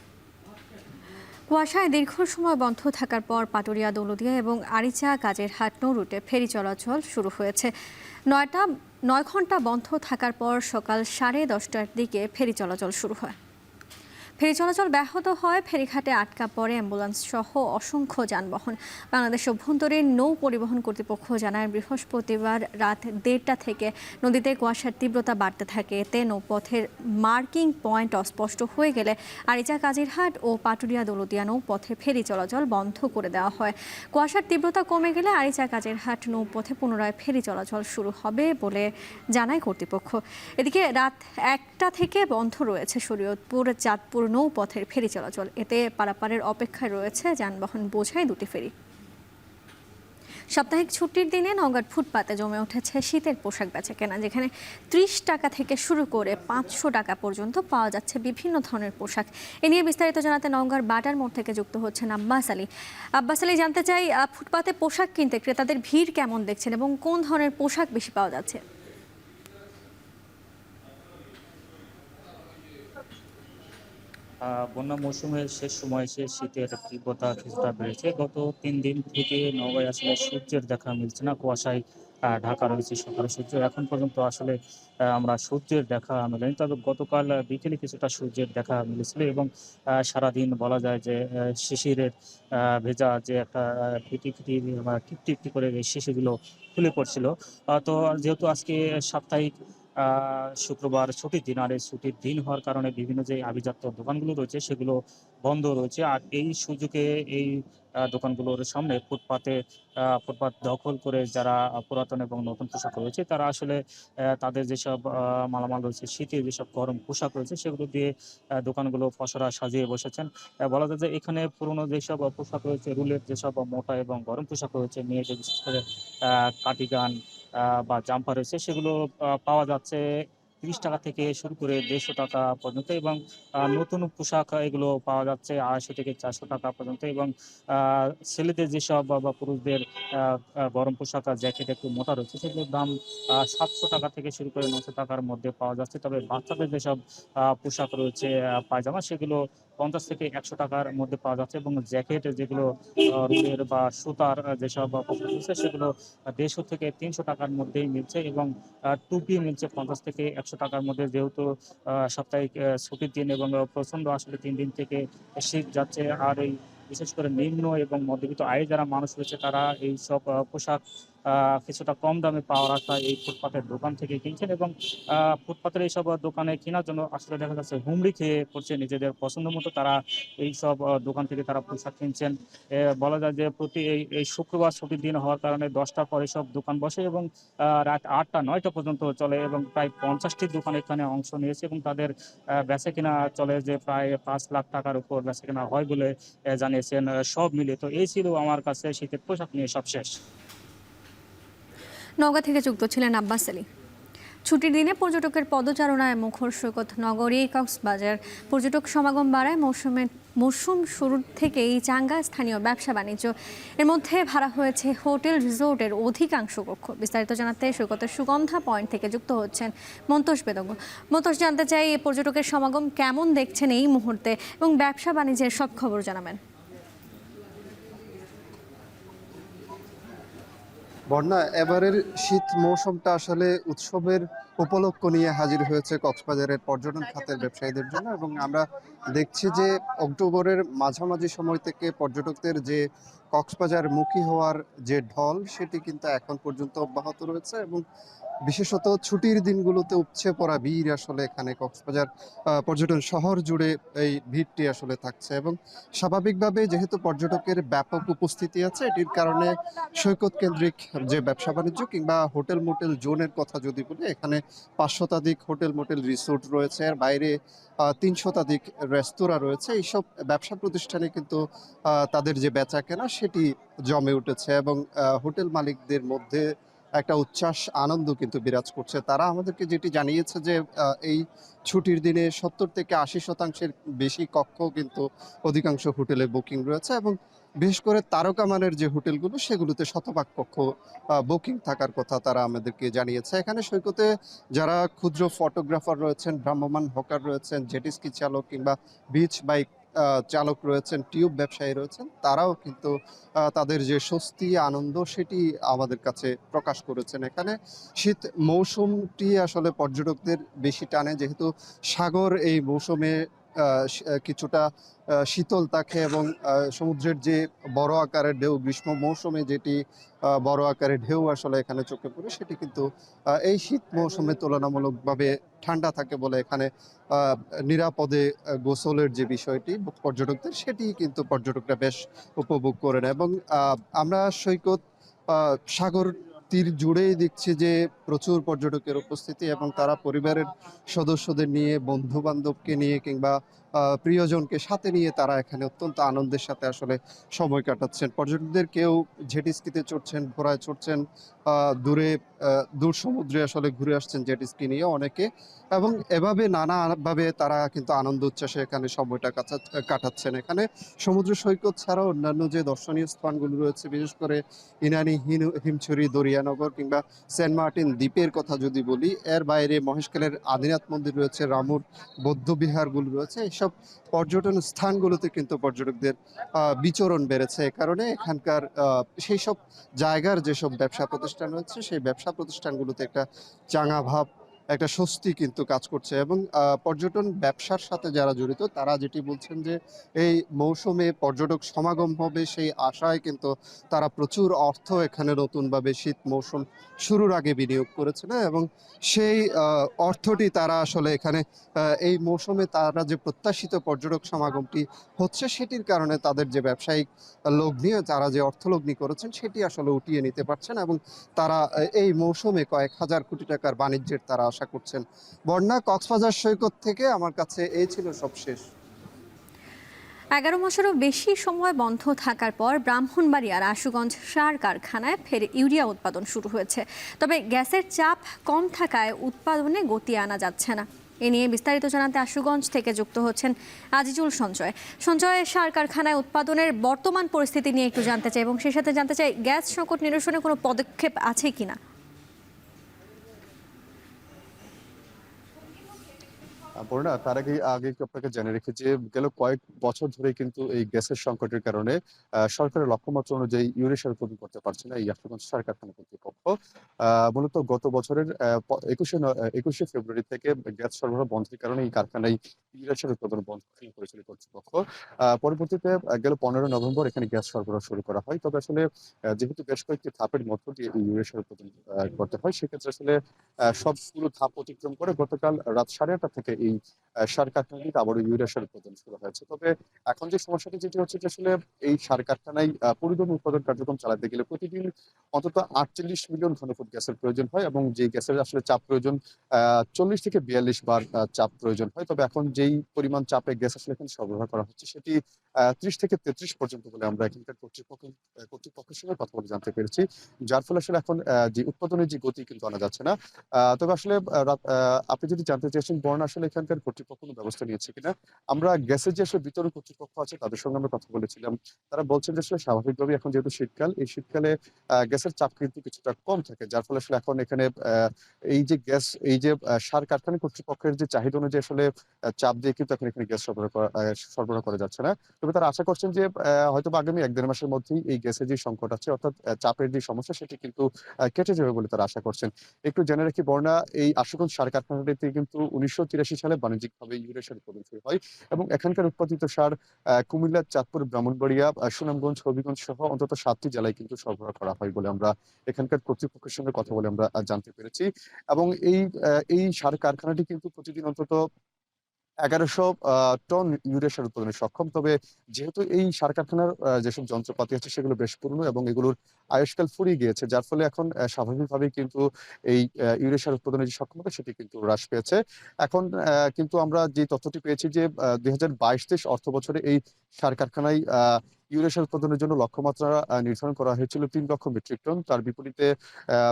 Speaker 1: কুয়াশায় দীর্ঘ সময় বন্ধ থাকার পর পাটুরিয়া, দৌলতদিয়া এবং আরিচা কাজেরহাট নৌ রুটে ফেরি চলাচল শুরু হয়েছে। 9 ঘন্টা বন্ধ থাকার পর সকাল 10:30টার দিকে ফেরি চলাচল শুরু হয়। ফেরি চলাচল ব্যাহত হয়, ফেরিঘাটে আটকা পড়ে অ্যাম্বুলেন্স সহ অসংখ্য যানবাহন। বাংলাদেশ অভ্যন্তরীণ নৌ পরিবহন কর্তৃপক্ষ জানায়, বৃহস্পতিবার রাত 1:30টা থেকে নদীতে কুয়াশার তীব্রতা বাড়তে থাকে। এতে নৌপথের মার্কিং পয়েন্ট অস্পষ্ট হয়ে গেলে আরিচা কাজিরহাট ও পাটুরিয়া দৌলতদিয়া নৌপথে ফেরি চলাচল বন্ধ করে দেওয়া হয়। কুয়াশার তীব্রতা কমে গেলে আরিচা কাজিরহাট নৌপথে পুনরায় ফেরি চলাচল শুরু হবে বলে জানায় কর্তৃপক্ষ। এদিকে রাত 1টা থেকে বন্ধ রয়েছে শরীয়তপুর চাঁদপুর নৌপথের ফেরি চলাচল। এতে পারাপারের অপেক্ষায় রয়েছে যানবাহন বোঝাই 2টি ফেরি। সাপ্তাহিক ছুটির দিনে নওগাঁর ফুটপাতে জমে উঠেছে শীতের পোশাক বেচাকেনা, যেখানে 30 টাকা থেকে শুরু করে 500 টাকা পর্যন্ত পাওয়া যাচ্ছে বিভিন্ন ধরনের পোশাক। এ নিয়ে বিস্তারিত জানাতে নওগাঁর বাটার মোড় থেকে যুক্ত হচ্ছেন আব্বাস আলী। আব্বাস আলী, জানতে চাই ফুটপাতে পোশাক কিনতে ক্রেতাদের ভিড় কেমন দেখছেন এবং কোন ধরনের পোশাক বেশি পাওয়া যাচ্ছে?
Speaker 15: বন্যা মৌসুমের শেষ সময় এসে শীতের তীব্রতা কিছুটা বেড়েছে। গত 3 দিন থেকে নওগাঁয় আসলে সূর্যের দেখা মিলছে না, কুয়াশায় ঢাকা রয়েছে সকালে সূর্য। এখন পর্যন্ত আসলে আমরা সূর্যের দেখা মেলেনি, তবে গতকাল বিকেলে কিছুটা সূর্যের দেখা মিলেছিল এবং সারাদিন বলা যায় যে শিশিরের ভেজা যে একটা টিপটিপটি করে শিশিরগুলো খুলে পড়ছিল। তো যেহেতু আজকে সাপ্তাহিক শুক্রবার ছুটির দিন, আর এই ছুটির দিন হওয়ার কারণে বিভিন্ন যে আভিজাত্য দোকানগুলো রয়েছে সেগুলো বন্ধ রয়েছে। আর এই সুযোগে এই দোকানগুলোর সামনে ফুটপাত দখল করে যারা পুরাতন এবং নতুন পোশাক রয়েছে তারা আসলে তাদের যেসব মালামাল রয়েছে, শীতের যেসব গরম পোশাক রয়েছে সেগুলো দিয়ে দোকানগুলো পসরা সাজিয়ে বসেছেন। বলা যায় যে এখানে পুরনো যেসব পোশাক রয়েছে, রুলের যেসব মোটা এবং গরম পোশাক রয়েছে, মেয়েদের বিশেষ করে কার্ডিগান বা জাম্পার রয়েছে সেগুলো পাওয়া যাচ্ছে 30 টাকা থেকে শুরু করে 150 টাকা পর্যন্ত, এবং নতুন পোশাক এগুলো পাওয়া যাচ্ছে 250 থেকে 400 টাকা পর্যন্ত। এবং ছেলেদের যেসব বা পুরুষদের গরম পোশাক আর জ্যাকেট একটু মোটা রয়েছে সেগুলোর দাম 700 টাকা থেকে শুরু করে 900 টাকার মধ্যে পাওয়া যাচ্ছে। তবে বাচ্চাদের যেসব পোশাক রয়েছে, পায়জামা, সেগুলো 50 থেকে 100 টাকার মধ্যে পাওয়া যাচ্ছে। এবং জ্যাকেট যেগুলো রুলের বা সুতার যেসব পোশাক রয়েছে সেগুলো 150 থেকে 300 টাকার মধ্যেই মিলছে। এবং টুপি মিলছে 50 থেকে 100 টাকার মধ্যে। যেহেতু সাপ্তাহিক ছুটির দিন এবং প্রচন্ড আসলে 3 দিন থেকে শীত যাচ্ছে, আর এই বিশেষ করে নিম্ন এবং মধ্যবিত্ত আয়ে যারা মানুষ রয়েছে তারা এই সব পোশাক কিছুটা কম দামে পাওয়ার আশায় এই ফুটপাতের দোকান থেকে কিনছেন। এবং ফুটপাতের এইসব দোকানে কেনার জন্য আসলে দেখা যাচ্ছে হুমড়ি খেয়ে পড়ছে নিজেদের পছন্দ মতো তারা এই সব দোকান থেকে তারা পোশাক কিনছেন। বলা যায় যে প্রতি এই শুক্রবার ছুটির দিন হওয়ার কারণে 10টার পরে সব দোকান বসে এবং রাত 8টা-9টা পর্যন্ত চলে, এবং প্রায় 50টি দোকান এখানে অংশ নিয়েছে এবং তাদের বেচাকেনা চলে যে প্রায় 5 লাখ টাকার উপর বেচাকেনা হয় বলে জানিয়েছেন। সব মিলে তো এই ছিল আমার কাছে শীতের পোশাক নিয়ে সব শেষ।
Speaker 1: নওগাঁ থেকে যুক্ত ছিলেন আব্বাস আলী। ছুটির দিনে পর্যটকের পদচারণায় মুখর সৈকত নগরী কক্সবাজার। পর্যটক সমাগম বাড়ায় মৌসুম শুরুর থেকেই চাঙ্গা স্থানীয় ব্যবসা বাণিজ্য। এর মধ্যে ভাড়া হয়েছে হোটেল রিসোর্টের অধিকাংশ কক্ষ। বিস্তারিত জানাতে সৈকতের সুগন্ধা পয়েন্ট থেকে যুক্ত হচ্ছেন মন্তোষ বেদজ্ঞ। মন্তোষ, জানতে চাই পর্যটকের সমাগম কেমন দেখছেন এই মুহূর্তে এবং ব্যবসা বাণিজ্যের সব খবর জানাবেন।
Speaker 16: বন্যা, এবারের শীত মৌসুমটা আসলে উৎসবের উপলক্ষ নিয়ে হাজির হয়েছে কক্সবাজারের পর্যটন খাতের ব্যবসায়ীদের জন্য, এবং আমরা দেখছি যে অক্টোবরের মাঝামাঝি সময় থেকে পর্যটকদের যে কক্সবাজার মুখী হওয়ার যে ঢল সেটি কিন্তু এখন পর্যন্ত অব্যাহত রয়েছে। এবং বিশেষত ছুটির দিনগুলোতে উপচে পড়া ভিড় আসলে এখানে কক্সবাজার পর্যটন শহর জুড়ে এই ভিড়টি আসলে থাকছে। এবং স্বাভাবিকভাবে যেহেতু পর্যটকের ব্যাপক উপস্থিতি আছে, এটির কারণে সৈকত কেন্দ্রিক যে ব্যবসা বাণিজ্য কিংবা হোটেল মোটেল জোনের কথা যদি বলি, এখানে 5 শতাধিক হোটেল মোটেল রিসোর্ট রয়েছে, এর বাইরে 3 শতাধিক রেস্তোরাঁ রয়েছে। এইসব ব্যবসা প্রতিষ্ঠানে কিন্তু তাদের যে বেচা কেনা সেটি জমে উঠেছে, এবং হোটেল মালিকদের মধ্যে একটা উচ্ছ্বাস আনন্দ কিন্তু বিরাজ করছে। তারা আমাদেরকে যেটি জানিয়েছে যে এই ছুটির দিনে 70 থেকে 80% বেশি কক্ষ কিন্তু অধিকাংশ হোটেলে বুকিং রয়েছে, এবং বিশেষ করে তারকা মানের যে হোটেলগুলো সেগুলোতে শতভাগ কক্ষ বুকিং থাকার কথা তারা আমাদেরকে জানিয়েছে। এখানে সৈকতে যারা ক্ষুদ্র ফটোগ্রাফার রয়েছেন, ভ্রাম্যমাণ হকার রয়েছেন, জেটিস্কি চালক কিংবা বিচ বাইক চালক রয়েছেন, টিউব ব্যবসায়ী রয়েছেন, তারাও কিন্তু তাদের যে স্বস্তি আনন্দ সেটি আমাদের কাছে প্রকাশ করেছেন। এখানে শীত মৌসুমটি আসলে পর্যটকদের বেশি টানে, যেহেতু সাগর এই মৌসুমে কিছুটা শীতল থাকে, এবং সমুদ্রের যে বড় আকারের ঢেউ, গ্রীষ্ম মৌসুমে যেটি বড় আকারের ঢেউ আসলে এখানে চোখে পড়ে, সেটি কিন্তু এই শীত মৌসুমে তুলনামূলকভাবে ঠান্ডা থাকে বলে এখানে নিরাপদে গোসলের যে বিষয়টি পর্যটকদের, সেটি কিন্তু পর্যটকরা বেশ উপভোগ করেন। এবং আমরা সৈকত সাগর তীর জুড়েই দেখছি যে প্রচুর পর্যটকের উপস্থিতি, এবং তারা পরিবারের সদস্যদের নিয়ে, বন্ধু বান্ধবকে নিয়ে কিংবা প্রিয়জনকে সাথে নিয়ে তারা এখানে অত্যন্ত আনন্দের সাথে আসলে সময় কাটাচ্ছেন। পর্যটকদের কেউ জেটিস্কিতে চড়ছেন, ঘোড়ায় চড়ছেন, দূর সমুদ্রে আসলে ঘুরে আসছেন জেটিস্কি নিয়ে অনেকে, এবং এভাবে নানাভাবে তারা কিন্তু আনন্দ উচ্ছ্বাসে এখানে সময়টা কাটাচ্ছেন। এখানে সমুদ্র সৈকত ছাড়াও অন্যান্য যে দর্শনীয় স্থানগুলো রয়েছে, বিশেষ করে ইনানি হিমছড়ি, দরিয়ানগর কিংবা সেন্ট মার্টিন দ্বীপের কথা যদি বলি, এর বাইরে মহেশখালের আদিনাথ মন্দির রয়েছে, রামুর বৌদ্ধ বিহারগুলো রয়েছে, এইসব পর্যটন স্থানগুলোতে কিন্তু পর্যটকদের বিচরণ বেড়েছে। এ কারণে এখানকার সেই সব জায়গার যেসব ব্যবসা প্রতিষ্ঠান রয়েছে সেই ব্যবসা প্রতিষ্ঠানগুলোতে একটা চাঙা ভাব একটা স্বস্তি কিন্তু কাজ করছে। এবং পর্যটন ব্যবসার সাথে যারা জড়িত তারা যেটি বলছেন যে এই মৌসুমে পর্যটক সমাগম হবে সেই আশায় কিন্তু তারা প্রচুর অর্থ এখানে নতুনভাবে শীত মৌসুম শুরুর আগে বিনিয়োগ করেছে না, এবং সেই অর্থটি তারা আসলে এখানে এই মৌসুমে তারা যে প্রত্যাশিত পর্যটক সমাগমটি হচ্ছে সেটির কারণে তাদের যে ব্যবসায়িক লগ্নি তারা যে অর্থলগ্নি করেছেন সেটি আসলে উঠিয়ে নিতে পারছেন, এবং তারা এই মৌসুমে কয়েক হাজার কোটি টাকার বাণিজ্যের তারা আশা করছেন। বন্যা কক্সবাজার সৈকত থেকে আমার কাছে এই ছিল সবশেষ।
Speaker 1: 11 মাসেরও বেশি সময় বন্ধ থাকার পর ব্রাহ্মণবাড়িয়ার আশুগঞ্জ সার কারখানায় ফের ইউরিয়া উৎপাদন শুরু হয়েছে। তবে গ্যাসের চাপ কম থাকায় উৎপাদনে গতি আনা যাচ্ছে না। এ নিয়ে বিস্তারিত জানাতে আশুগঞ্জ থেকে যুক্ত হচ্ছেন আজিজুল সঞ্জয়। সঞ্জয়, সার কারখানায় উৎপাদনের বর্তমান পরিস্থিতি নিয়ে একটু জানতে চাই, এবং সেই সাথে জানতে চাই গ্যাস সংকট নিরসনে কোনো পদক্ষেপ আছে কিনা।
Speaker 17: বর্ণা, তার আগে আপনাকে জানিয়ে রেখে যে গেল কয়েক বছর ধরে কিন্তু এই গ্যাসের সংকটের কারণে সরকারের লক্ষ্যমাত্রা অনুযায়ী ইউরিয়া সার উৎপাদন করতে পারছে না এই আশুগঞ্জ সার কারখানা কর্তৃপক্ষ। মূলত গত বছরের 21শে ফেব্রুয়ারি থেকে গ্যাস সরবরাহ বন্ধের কারণে এই কারখানায় ইউরিয়া সার উৎপাদন বন্ধ করেছিল কর্তৃপক্ষ। পরবর্তীতে গেল 15 নভেম্বর এখানে গ্যাস সরবরাহ শুরু করা হয়। তবে আসলে যেহেতু বেশ কয়েকটি ধাপের মধ্য দিয়ে এই ইউরিয়া সার উৎপাদন করতে হয়, সেক্ষেত্রে আসলে সবগুলো ধাপ অতিক্রম করে গতকাল রাত 8:30 থেকে এই সার কারখানাটিতে আবারও ইউরিয়া সার উৎপাদন শুরু হয়েছে। তবে এখন যে সমস্যাটি যেটি হচ্ছে যে আসলে এই সার কারখানায় পরিবহন উৎপাদন কার্যক্রম চালাতে গেলে প্রতিদিন অন্তত 48 মিলিয়ন ঘনফুট গ্যাসের প্রয়োজন হয়, এবং যে গ্যাসের আসলে চাপ প্রয়োজন 40 থেকে 42 বার চাপ প্রয়োজন হয়। তবে এখন যেই পরিমাণ চাপে গ্যাস আসলে এখানে সরবরাহ করা হচ্ছে সেটি 30 থেকে 33 পর্যন্ত বলে আমরা এখানকার কর্তৃপক্ষের সঙ্গে কথা বলে জানতে পেরেছি, যার ফলে আসলে এখন যে উৎপাদনের যে গতি কিন্তু আনা যাচ্ছে না। তবে আসলে আপনি যদি জানতে চেয়েছেন বর্ণা আসলে এখানকার কর্তৃপক্ষ কোনো ব্যবস্থা নিয়েছে কিনা, আমরা গ্যাসের যে আসলে বিতরণ কর্তৃপক্ষ আছে তাদের সঙ্গে আমরা কথা বলেছিলাম। তারা বলছেন যে আসলে স্বাভাবিকভাবে এখন যেহেতু শীতকাল, এই শীতকালে গ্যাসের চাপ কিন্তু কিছুটা কম থাকে, যার ফলে আসলে এখন এখানে এই যে গ্যাস এই যে সার কারখানা কর্তৃপক্ষের যে চাহিদা অনুযায়ী আসলে চাপ দিয়ে কিন্তু এখন এখানে গ্যাস সরবরাহ করা যাচ্ছে না। তবে তারা আশা করছেন যে হয়তো আগামী 1-1.5 মাসের মধ্যেই এই গ্যাসের যে সংকট আছে অর্থাৎ চাপের যে সমস্যা সেটি কিন্তু কেটে যাবে বলে তারা আশা করছেন। একটু জেনে রাখি বর্ণা, এই আশুগঞ্জ সার কারখানাটিতে কিন্তু 1983 সালে বাণিজ্যিকভাবে ইউরিয়া সার উৎপাদন শুরু হয়, এবং এখানকার উৎপাদিত সার কুমিল্লা, চাঁদপুর, ব্রাহ্মণবাড়িয়া, সুনামগঞ্জ, হবিগঞ্জ সহ অন্তত 7টি জেলায় কিন্তু সরবরাহ করা হয় বলে আমরা এখানকার কর্তৃপক্ষের সঙ্গে কথা বলে আমরা জানতে পেরেছি। এবং এই সার কারখানাটি কিন্তু প্রতিদিন অন্তত 1100 টন ইউরিয়া সার উৎপাদনে সক্ষম। তবে যেহেতু এই সার কারখানার যেসব যন্ত্রপাতি আছে সেগুলো বেশ পুরনো এবং এগুলোর আয়ুষ্কাল ফুরিয়ে গিয়েছে, যার ফলে এখন স্বাভাবিকভাবেই কিন্তু এই ইউরিয়া সার উৎপাদনের যে সক্ষমতা সেটি কিন্তু হ্রাস পেয়েছে। এখন কিন্তু আমরা যে তথ্যটি পেয়েছি যে 2022-23 অর্থ বছরে এই সার কারখানায় ইউরিয়া সার উৎপাদনের জন্য লক্ষ্যমাত্রা নির্ধারণ করা হয়েছিল 3 লক্ষ মেট্রিক টন। তার বিপরীতে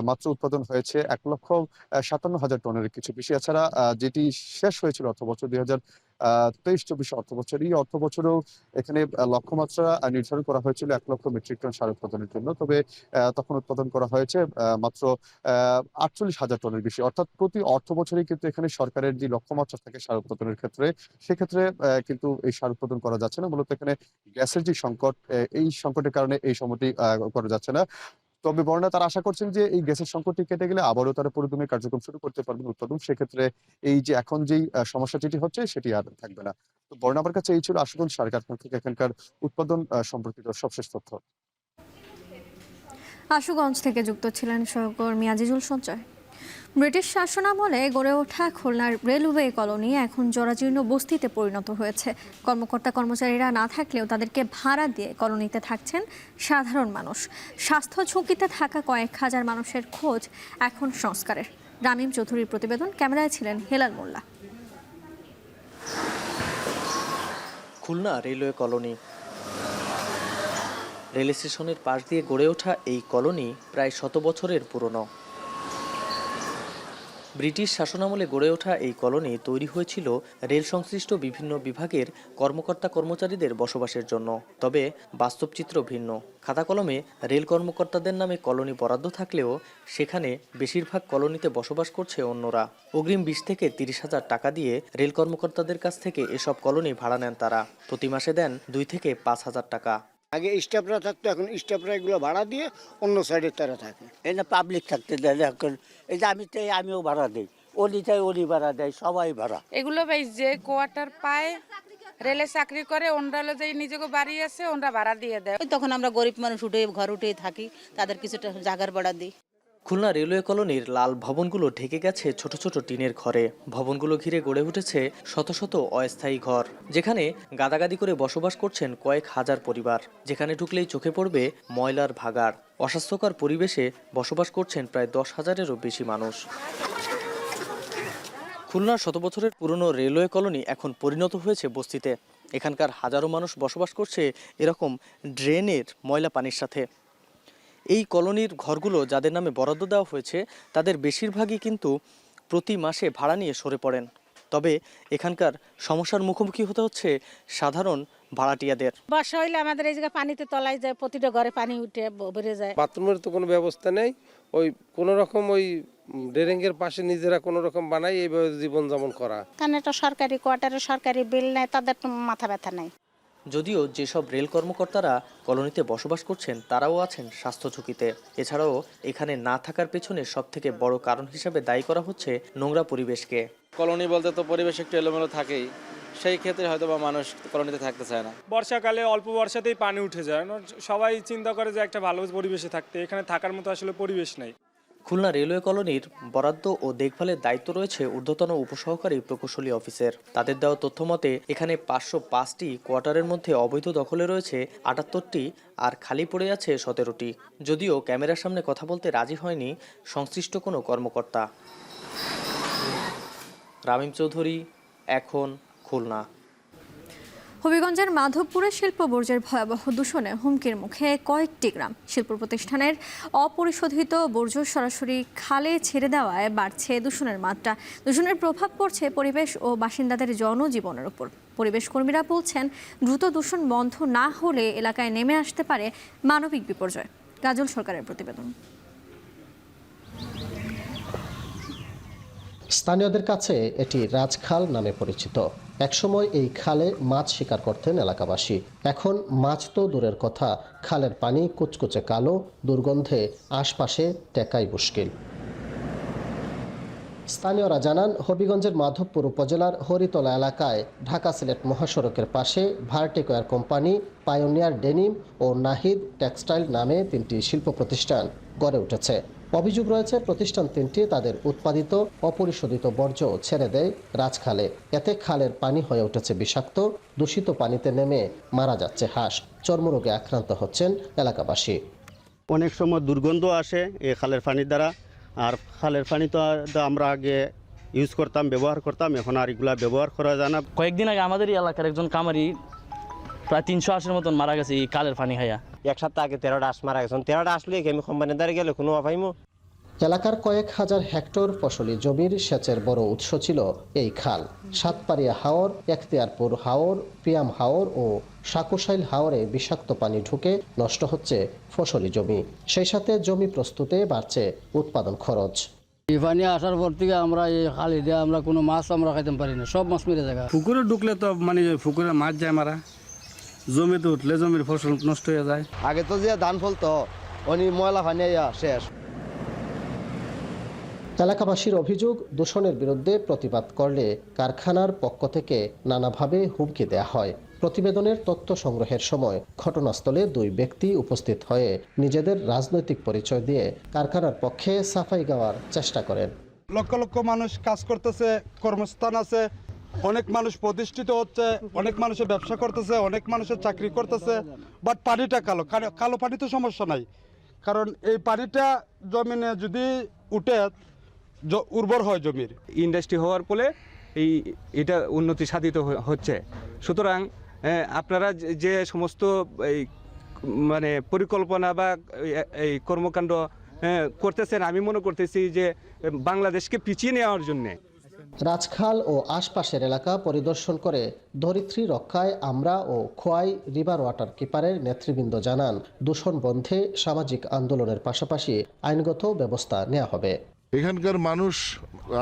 Speaker 17: মাত্র উৎপাদন হয়েছে 1,57,000 টনের কিছু বেশি। এছাড়া যেটি শেষ হয়েছিল অর্থ বছর 2023-24 অর্থ বছর, এই অর্থ বছরেও এখানে লক্ষ্যমাত্রা নির্ধারণ করা হয়েছিল 1 লক্ষ মেট্রিক টন সার উৎপাদনের জন্য। তবে তখন উৎপাদন করা হয়েছে মাত্র 48,000 টনের বেশি। অর্থাৎ প্রতি অর্থ বছরেই কিন্তু এখানে সরকারের যে লক্ষ্যমাত্রা থাকে সার উৎপাদনের ক্ষেত্রে, সেক্ষেত্রে কিন্তু এই সার উৎপাদন করা যাচ্ছে না। মূলত এখানে গ্যাসের যে সংকট, এই সংকটের কারণে এই সময়টি করা যাচ্ছে না। তবে বর্ণা তারা আশা করছেন যে এই গ্যাসের সংকটটি কেটে গেলে আবারও তারা পরিবহনের কার্যক্রম শুরু করতে পারবেন উৎপাদন। সেক্ষেত্রে এই যে এখন যেই সমস্যা যেটি হচ্ছে সেটি আর থাকবে না। তো বর্ণা, আমার কাছে এই ছিল আশুগঞ্জ সার কারখানা থেকে এখানকার উৎপাদন সম্পর্কিত সবশেষ তথ্য।
Speaker 1: আশুগঞ্জ থেকে যুক্ত ছিলেন সহকর্মী আজিজুল সঞ্জয়। ব্রিটিশ শাসনামলে গড়ে ওঠা খুলনার রেলওয়ে কলোনি এখন জরাজীর্ণ বস্তিতে পরিণত হয়েছে। কর্মকর্তা কর্মচারীরা না থাকলেও তাদেরকে ভাড়া দিয়ে কলোনিতে থাকছেন সাধারণ মানুষ। স্বাস্থ্য ঝুঁকিতে থাকা কয়েক হাজার মানুষের খোঁজ এখন সংস্কারের। রামিম চৌধুরীর প্রতিবেদন, ক্যামেরায় ছিলেন Helal Molla.
Speaker 18: Khulna railway colony. Rail স্টেশনের পাশ দিয়ে গড়ে ওঠা এই কলোনি প্রায় 100 বছরের পুরনো। ব্রিটিশ শাসনামলে গড়ে ওঠা এই কলোনি তৈরি হয়েছিল রেল সংশ্লিষ্ট বিভিন্ন বিভাগের কর্মকর্তা কর্মচারীদের বসবাসের জন্য। তবে বাস্তব চিত্র ভিন্ন। খাতা কলমে রেল কর্মকর্তাদের নামে কলোনি বরাদ্দ থাকলেও সেখানে বেশিরভাগ কলোনিতে বসবাস করছে অন্যরা। অগ্রিম 20 থেকে 30,000 টাকা দিয়ে রেল কর্মকর্তাদের কাছ থেকে এসব কলোনি ভাড়া নেন তারা। প্রতি মাসে দেন 2 থেকে 5,000 টাকা।
Speaker 19: আগে স্টাফরা থাকতো, এখন স্টাফরা এগুলো ভাড়া দিয়ে অন্য সাইডে তারা থাকে। এই না পাবলিক থাকতে দেয়, এই যে আমিও ভাড়া দিই, অলি চাই অলি ভাড়া দেয়, সবাই ভাড়া।
Speaker 20: এগুলো ভাই যে কোয়ার্টার পায়, রেলে চাকরি করে, ওনরা যে নিজেকে বাড়ি আছে ওনরা ভাড়া দিয়ে দেয়।
Speaker 21: তখন আমরা গরিব মানুষ উঠে ঘর উঠেই থাকি, তাদের কিছুটা জাগার ভাড়া দিই।
Speaker 18: খুলনা রেলওয়ে কলোনির লাল ভবনগুলো ঢেকে গেছে ছোট ছোট টিনের ঘরে। ভবনগুলো ঘিরে গড়ে উঠেছে শত শত অস্থায়ী ঘর, যেখানে গাদাগাদি করে বসবাস করছেন কয়েক হাজার পরিবার। যেখানে ঢুকলেই চোখে পড়বে ময়লার ভাগাড়। অস্বাস্থ্যকর পরিবেশে বসবাস করছেন প্রায় 10,000-এরও বেশি মানুষ। খুলনার শত বছরের পুরনো রেলওয়ে কলোনি এখন পরিণত হয়েছে বস্তিতে। এখানকার হাজারো মানুষ বসবাস করছে এরকম ড্রেনের ময়লা পানির সাথে। এই কলোনির ঘরগুলো যাদের নামে বরাদ্দ দেওয়া হয়েছে তাদের বেশিরভাগই কিন্তু প্রতি মাসে ভাড়া নিয়ে সরে পড়েন। তবে এখানকার সমস্যার মুখোমুখি হতে হচ্ছে সাধারণ ভাড়াটিয়াদের।
Speaker 21: বর্ষা হইলে আমাদের এই জায়গায় পানিতে তলায় যায়, প্রতিটা ঘরে পানি উঠে বেড়ে যায়।
Speaker 22: বাথরুমের তো কোনো ব্যবস্থা নেই, ওই কোনো রকম ওই ড্রেনের পাশে নিজেরা কোনো রকম বানাই এইভাবে জীবনযাপন করা।
Speaker 21: কারণ এটা সরকারি কোয়ার্টারে সরকারি বিল নেয়, তাদের তো মাথা ব্যথা নেই।
Speaker 18: যদিও যেসব রেল কর্মকর্তারা কলোনিতে বসবাস করছেন তারাও আছেন স্বাস্থ্য ঝুঁকিতে। এছাড়াও এখানে না থাকার পেছনে সবথেকে বড় কারণ হিসেবে দায়ী করা হচ্ছে নোংরা পরিবেশকে।
Speaker 23: কলোনি বলতে তো পরিবেশ একটু এলোমেলো থাকেই, সেই ক্ষেত্রে হয়তো বা মানুষ কলোনিতে থাকতে চায় না।
Speaker 24: বর্ষাকালে অল্প বর্ষাতেই পানি উঠে যায়, সবাই চিন্তা করে যে একটা ভালো পরিবেশে থাকতে, এখানে থাকার মতো আসলে পরিবেশ নেই।
Speaker 18: খুলনা রেলওয়ে কলোনির বরাদ্দ ও দেখভালের দায়িত্ব রয়েছে ঊর্ধ্বতন উপসহকারী প্রকৌশলী অফিসের। তাদের দেওয়া তথ্য মতে এখানে 505টি কোয়ার্টারের মধ্যে অবৈধ দখলে রয়েছে 78টি আর খালি পড়ে আছে 17টি। যদিও ক্যামেরার সামনে কথা বলতে রাজি হয়নি সংশ্লিষ্ট কোনো কর্মকর্তা। রামিম চৌধুরী, এখন, খুলনা।
Speaker 1: হবিগঞ্জের মাধবপুরে শিল্প বর্জ্যের ভয়াবহ দূষণে হুমকির মুখে কয়েকটি গ্রাম। শিল্প প্রতিষ্ঠানের অপরিশোধিত বর্জ্য সরাসরি খালে ছেড়ে দেওয়ায় বাড়ছে দূষণের মাত্রা। দূষণের প্রভাব পড়ছে পরিবেশ ও বাসিন্দাদের জনজীবনের উপর। পরিবেশ কর্মীরা বলছেন, দ্রুত দূষণ বন্ধ না হলে এলাকায় নেমে আসতে পারে মানবিক বিপর্যয়। কাজল সরকারের প্রতিবেদন।
Speaker 25: স্থানীয়দের কাছে এটি রাজখাল নামে পরিচিত। একসময় এই খালে মাছ শিকার করতেন এলাকাবাসী। এখন মাছ তো দূরের কথা, খালের পানি কুচকুচে কালো, দুর্গন্ধে আশপাশে টেকাই মুশকিল। স্থানীয়রা জানান, হবিগঞ্জের মাধবপুর উপজেলার হরিতলা এলাকায় ঢাকা সিলেট মহাসড়কের পাশে ভার্টিকোয়ার কোম্পানি, পায়োনিয়ার ডেনিম ও নাহিদ টেক্সটাইল নামে 3টি শিল্প প্রতিষ্ঠান গড়ে উঠেছে। অভিযোগ রয়েছে প্রতিষ্ঠান 3টি তাদের উৎপাদিত অপরিশোধিত বর্জ্য ছেড়ে দেয় রাজখালে। এতে খালের পানি হয়ে উঠেছে বিষাক্ত। দূষিত পানিতে নেমে মারা যাচ্ছে হাঁস। চর্মরোগে আক্রান্ত হচ্ছেন এলাকাবাসী।
Speaker 26: অনেক সময় দুর্গন্ধ আসে এই খালের পানির দ্বারা। আর খালের পানি তো আমরা আগে ইউজ করতাম, ব্যবহার করতাম, এখন আর এগুলা ব্যবহার করা যায় না।
Speaker 27: কয়েকদিন আগে আমাদের এলাকার একজন কামারি প্রায় 380-এর মতন মারা গেছে এই কালের পানি খাইয়া।
Speaker 26: এক সপ্তাহ আগে 13টা হাঁস মারা গেছে। 13টা আসলে আমি কোম্পানির দ্বারা গেলে কোনো পাইমো।
Speaker 25: এলাকার কয়েক হাজার হেক্টর ফসলি জমির সেচের বড় উৎস ছিল এই খাল। সাতপাড়িয়া হাওর, এখতিয়ারপুর হাওর, পিয়াম হাওর ও সাকুশাইল হাওরে বিষাক্ত পানি ঢুকে নষ্ট হচ্ছে ফসলি জমি। সেই সাথে জমি প্রস্তুতে বাড়ছে উৎপাদন খরচ।
Speaker 28: এই পানি আসার পর থেকে আমরা এই খালি দিয়ে আমরা কোনো মাছ আমরা খাইতে পারি না, সব মাছ মেরে যায়।
Speaker 29: পুকুরে ঢুকলে তো মানে পুকুরে মাছ যায় মারা, জমিতে উঠলে জমির ফসল নষ্ট হয়ে যায়।
Speaker 5: আগে তো যে ধান ফলতো অনি ময়লা পানি শেষ।
Speaker 25: এলাকাবাসীর অভিযোগ, দূষণের বিরুদ্ধে প্রতিবাদ করলে কারখানার পক্ষ থেকে নানাভাবে হুমকি দেয়া হয়। প্রতিবেদনের তথ্য সংগ্রহের সময় ঘটনাস্থলে 2 ব্যক্তি উপস্থিত হয়ে নিজেদের রাজনৈতিক পরিচয় দিয়ে কারখানার পক্ষে সাফাই গাওয়ার চেষ্টা করেন।
Speaker 30: লক্ষ লক্ষ মানুষ কাজ করতেছে, কর্মস্থান আছে, অনেক মানুষ প্রতিষ্ঠিত হচ্ছে, অনেক মানুষের ব্যবসা করতেছে, অনেক মানুষের চাকরি করতেছে, বাট পানিটা কালো। কালো পানি তো সমস্যা নাই, কারণ এই পানিটা জমিনে যদি উঠে উর্বর হয় জমির।
Speaker 31: ইন্ডাস্ট্রি হওয়ার ফলে এটা উন্নতি সাধিত হচ্ছে। সুতরাং আপনারা যে সমস্ত এই মানে পরিকল্পনা বা এই কর্মকাণ্ড করতেছেন, আমি মনে করতেছি যে বাংলাদেশকে পিছিয়ে নেওয়ার জন্যে।
Speaker 25: রাজখাল ও আশপাশের এলাকা পরিদর্শন করে ধরিত্রী রক্ষায় আমরা ও খোয়াই রিভার ওয়াটার কিপারের নেতৃবৃন্দ জানান, দূষণ বন্ধে সামাজিক আন্দোলনের পাশাপাশি আইনগত ব্যবস্থা নেওয়া হবে।
Speaker 32: এখানকার মানুষ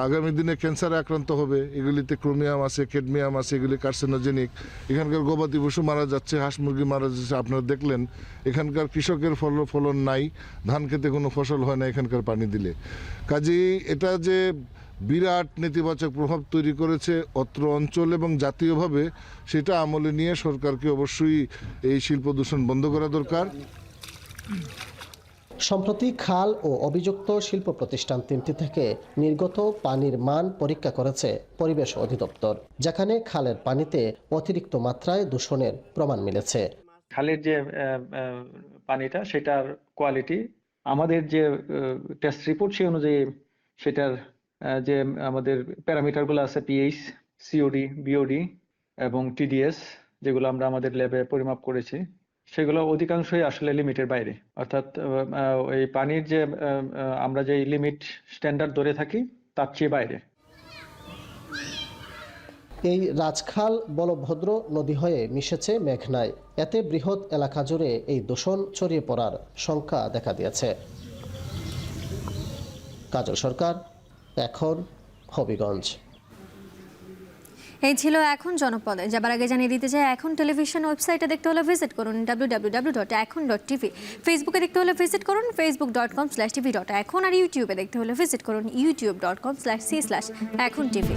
Speaker 32: আগামী দিনে ক্যান্সারে আক্রান্ত হবে। এগুলিতে ক্রোমিয়াম আছে, ক্যাডমিয়াম আছে, এগুলি কার্সিনোজেনিক। এখানকার গবাদি পশু মারা যাচ্ছে, হাঁস মুরগি মারা যাচ্ছে। আপনারা দেখলেন এখানকার কৃষকের ফলন নাই, ধান খেতে কোনো ফসল হয় না এখানকার পানি দিলে। কাজেই এটা যে বিরাট নেতিবাচক প্রভাব তৈরি করেছে অত্র অঞ্চল এবং জাতীয়ভাবে। সেটা আমলে নিয়ে সরকারকে অবশ্যই এই শিল্প দূষণ বন্ধ করা দরকার।
Speaker 25: সম্প্রতি খাল ও অভিযুক্ত শিল্প প্রতিষ্ঠান 3টি থেকে নির্গত পানির মান পরীক্ষা করেছে পরিবেশ অধিদপ্তর, যেখানে খালের পানিতে অতিরিক্ত মাত্রায় দূষণের প্রমাণ মিলেছে।
Speaker 2: খালের যে পানিটা সেটার কোয়ালিটি আমাদের যে টেস্ট রিপোর্ট সেই অনুযায়ী সেটার যে আমাদের প্যারামিটারগুলো আছে পিএইচ, সিওডি, বিওডি এবং টিডিএস, যেগুলো আমরা আমাদের ল্যাবে পরিমাপ করেছি, সেগুলো অধিকাংশই আসলে লিমিটের বাইরে। অর্থাৎ এই পানির যে আমরা যে লিমিট স্ট্যান্ডার্ড ধরে থাকি তার চেয়ে বাইরে।
Speaker 25: এই রাজখাল বলভদ্র নদী হয়ে মিশেছে মেঘনায়। এতে বৃহৎ এলাকা জুড়ে এই দূষণ ছড়িয়ে পড়ার শঙ্কা দেখা দিয়েছে। কাজল সরকার, এখন, হবিগঞ্জ।
Speaker 1: এই ছিল এখন জনপদে। যাবার আগে জানিয়ে দিতে চাই, এখন টেলিভিশন ওয়েবসাইটে দেখতে হলে ভিজিট করুন www.ekon.tv। ফেসবুকে দেখতে হলে ভিজিট করুন facebook.com/tv.ekon। আর ইউটিউবে দেখতে হলে ভিজিট করুন youtube.com/c/ekhon tv।